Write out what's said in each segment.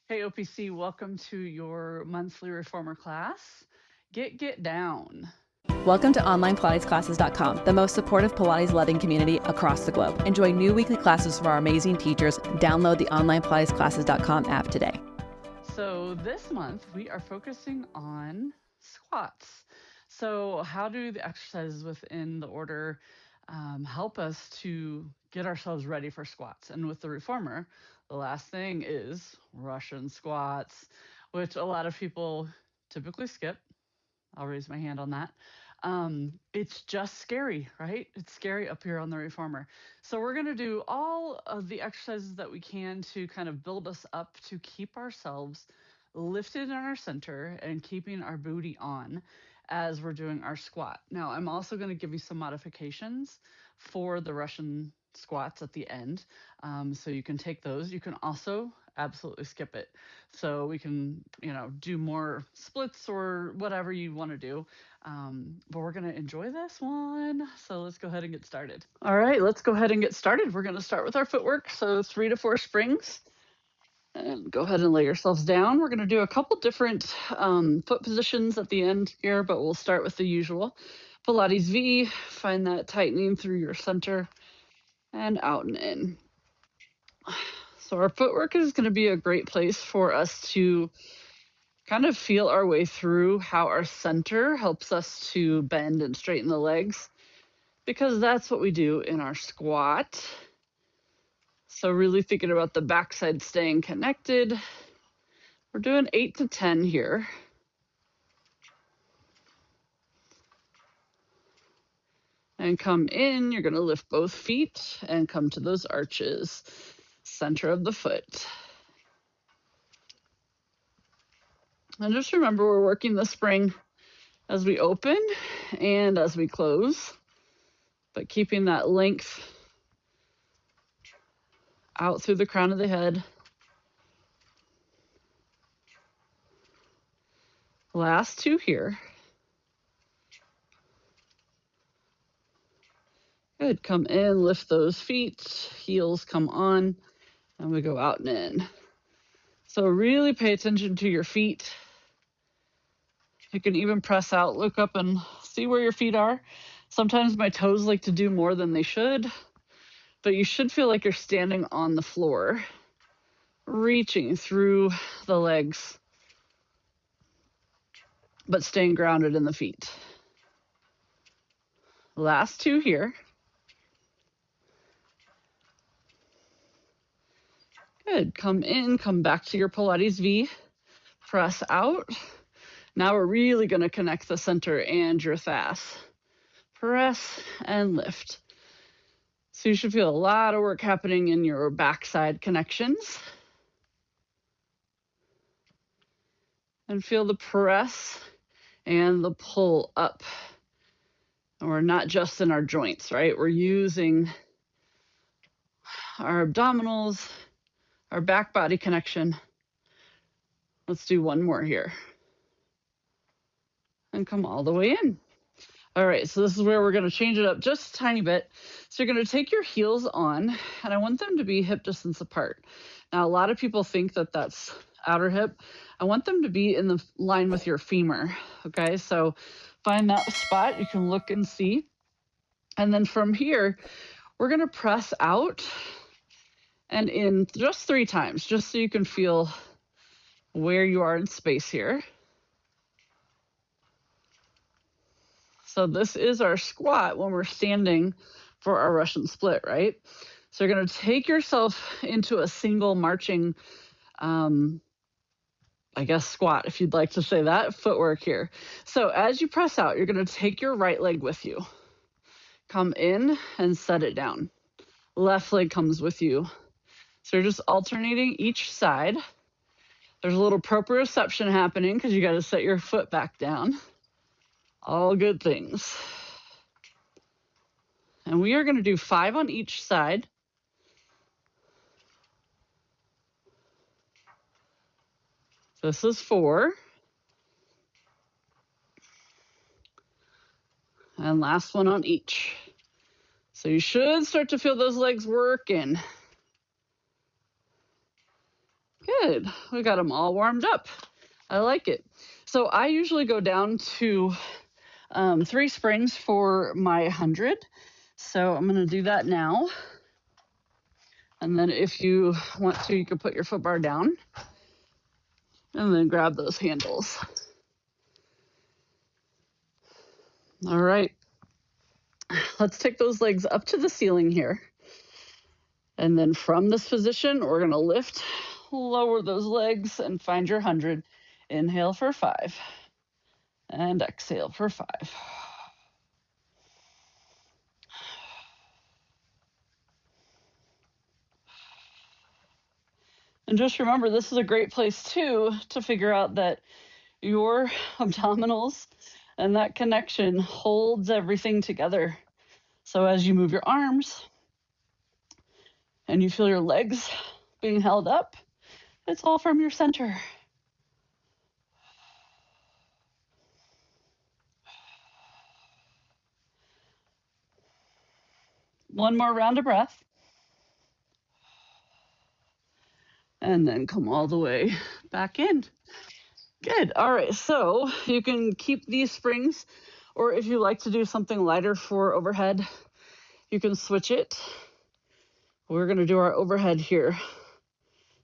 Hey, OPC, welcome to your monthly reformer class. Get down. Welcome to OnlinePilatesClasses.com, the most supportive Pilates-loving community across the globe. Enjoy new weekly classes from our amazing teachers. Download the OnlinePilatesClasses.com app today. So this month, we are focusing on squats. So how do the exercises within the order help us to get ourselves ready for squats? And with the reformer, the last thing is Russian squats, which a lot of people typically skip. I'll raise my hand on that. It's just scary, right? It's scary up here on the reformer. So we're going to do all of the exercises that we can to kind of build us up to keep ourselves lifted in our center and keeping our booty on as we're doing our squat. Now, I'm also going to give you some modifications for the Russian squats at the end. So you can take those. You can also absolutely skip it. So we can, do more splits or whatever you want to do. But we're going to enjoy this one. So let's go ahead and get started. All right, let's go ahead and get started. We're going to start with our footwork. So 3 to 4 springs. And go ahead and lay yourselves down. We're going to do a couple different foot positions at the end here, but we'll start with the usual. Pilates V, find that tightening through your center and out and in. So our footwork is going to be a great place for us to kind of feel our way through how our center helps us to bend and straighten the legs, because that's what we do in our squat. So really thinking about the backside staying connected. We're doing 8 to 10 here. And come in, you're going to lift both feet and come to those arches, center of the foot. And just remember, we're working the spring as we open and as we close, but keeping that length out through the crown of the head. Last 2 here. Good, come in, lift those feet, heels come on, and we go out and in. So really pay attention to your feet. You can even press out, look up and see where your feet are. Sometimes my toes like to do more than they should, but you should feel like you're standing on the floor, reaching through the legs, but staying grounded in the feet. Last 2 here. Good, come in, come back to your Pilates V, press out. Now we're really going to connect the center and your THASS. Press and lift. So you should feel a lot of work happening in your backside connections. And feel the press and the pull up. And we're not just in our joints, right? We're using our abdominals, our back body connection. Let's do one more here. And come all the way in. All right, so this is where we're going to change it up just a tiny bit. So you're going to take your heels on, and I want them to be hip distance apart. Now, a lot of people think that that's outer hip. I want them to be in the line with your femur, okay? So find that spot. You can look and see. And then from here, we're going to press out and in just 3 times, just so you can feel where you are in space here. So this is our squat when we're standing for our Russian split, right? So you're going to take yourself into a single marching, squat, if you'd like to say that, footwork here. So as you press out, you're going to take your right leg with you. Come in and set it down. Left leg comes with you. So you're just alternating each side. There's a little proprioception happening because you got to set your foot back down. All good things. And we are going to do 5 on each side. This is 4. And last one on each. So you should start to feel those legs working. Good. We got them all warmed up. I like it. So I usually go down to 3 springs for my 100. So I'm going to do that now. And then if you want to, you can put your foot bar down and then grab those handles. All right. Let's take those legs up to the ceiling here. And then from this position, we're going to lift, lower those legs, and find your 100. Inhale for 5. And exhale for 5. And just remember, this is a great place too to figure out that your abdominals and that connection holds everything together. So as you move your arms and you feel your legs being held up, it's all from your center. One more round of breath. And then come all the way back in. Good. All right. So you can keep these springs, or if you like to do something lighter for overhead, you can switch it. We're going to do our overhead here.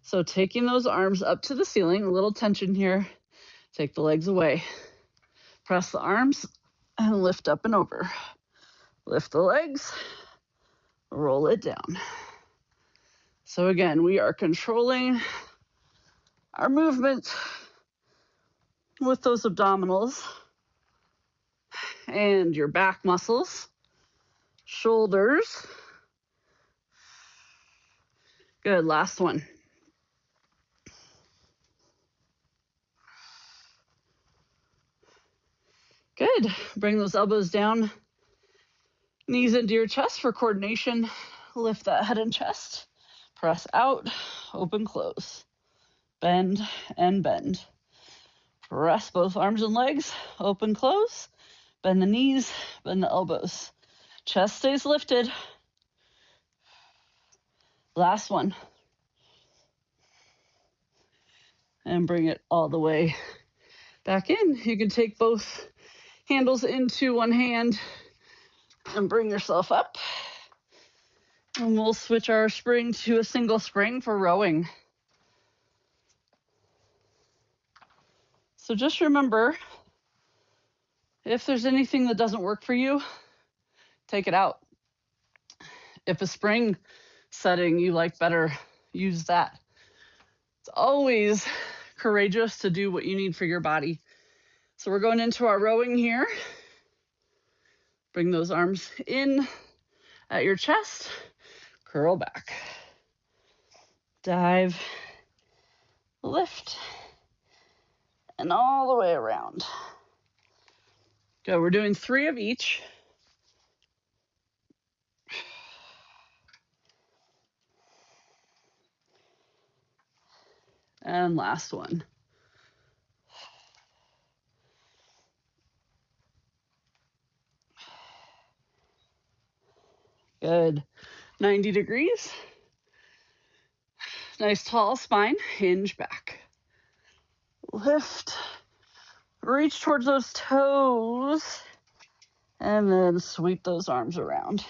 So taking those arms up to the ceiling, a little tension here. Take the legs away. Press the arms and lift up and over. Lift the legs, roll it down. So again, we are controlling our movement with those abdominals and your back muscles, shoulders. Good, last one. Good, bring those elbows down, knees into your chest for coordination. Lift that head and chest, press out, open, close, bend and bend. Press both arms and legs, open, close, bend the knees, bend the elbows. Chest stays lifted. Last one. And bring it all the way back in. You can take both handles into one hand and bring yourself up. And we'll switch our spring to a single spring for rowing. So just remember, if there's anything that doesn't work for you, take it out. If a spring setting you like better, use that. It's always courageous to do what you need for your body. So we're going into our rowing here. Bring those arms in at your chest, curl back. Dive, lift, and all the way around. Good, we're doing 3 of each. And last one. Good. 90 degrees. Nice tall spine. Hinge back. Lift. Reach towards those toes. And then sweep those arms around.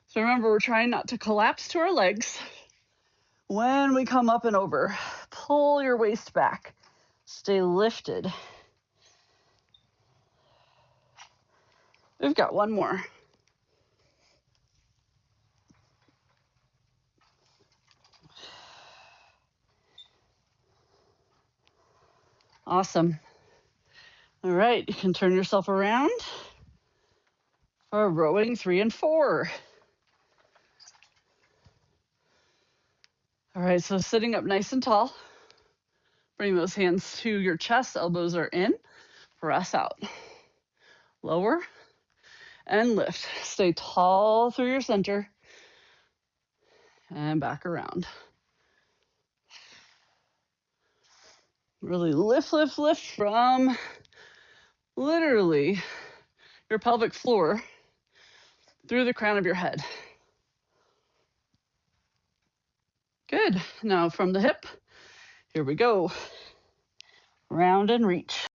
So remember, we're trying not to collapse to our legs. When we come up and over, pull your waist back. Stay lifted. We've got one more. Awesome. All right, you can turn yourself around for rowing 3 and 4. All right, so sitting up nice and tall. Bring those hands to your chest, elbows are in. Press out. Lower and lift. Stay tall through your center. And back around. Really lift, lift, lift from literally your pelvic floor through the crown of your head. Good. Now from the hip, here we go. Round and reach.